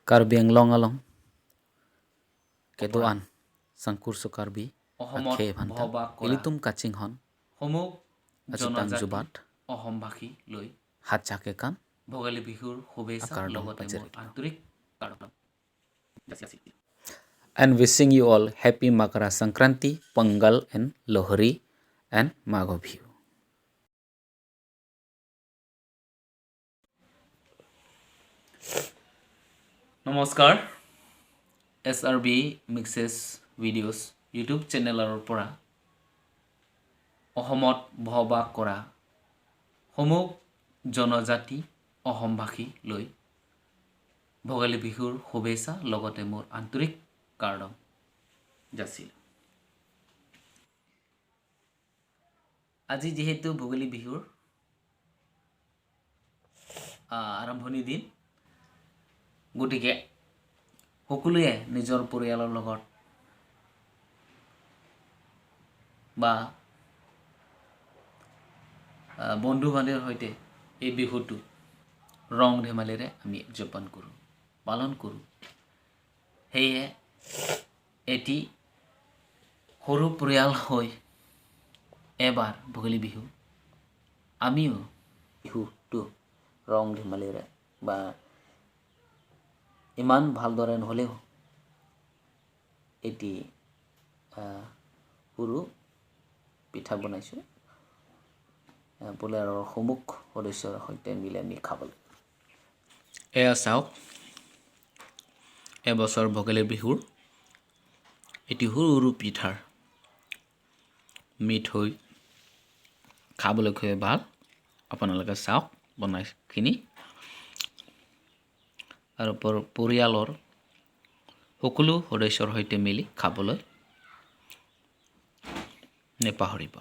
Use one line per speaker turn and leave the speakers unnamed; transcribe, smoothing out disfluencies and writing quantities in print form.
Karbi Anglong along Kedoan Sangkurso Karbi Akhe Bhanta Ilitum Kaching Hon Achitang Jubat Hacha Kekan Makar dong Pajarito. And wishing you all happy Makar Sankranti, Pongal and Lohri and Magh Bihu.
নমস্কাৰ SRB Mixes Videos YouTube চেনেলৰ পৰা অসমত বসবাস কৰা সমূহ জনজাতি অসমভাষী লৈ ভোগালী বিহুৰ শুভেচ্ছা লগতে মোৰ আন্তৰিক কাৰ্ডম যাচিল আজি যেহেতু ভোগালী বিহুৰ আৰম্ভণি দিন গটিকে সকলোৱে নিজৰ পৰিয়ালৰ লগত বা বন্ধু বান্ধৱীৰ সৈতে এই বিহুটো ৰং ধেমালিৰে আমি উদযাপন কৰোঁ পালন কৰোঁ হেয়ে এটি সৰু পৰিয়াল হৈ এবাৰ ভোগালী বিহু আমিও বিহুটো ৰং ধেমালিৰে বা ইমান ভালদৰে নহ'লেও এটি সৰু পিঠা বনাইছোঁ পৰিয়ালৰ সমূহ সদস্যৰ সৈতে মিলি আমি খাবলৈ এয়া চাওক এবছৰ ভোগালী বিহুৰ এটি সৰু সৰু পিঠাৰ মিঠৈ খাবলৈ খুব ভাল আপোনালোকে চাওক বনাইখিনি আৰু পৰিয়ালৰ সকলো সদস্যৰ সৈতে মিলি খাবলৈ নেপাহৰিব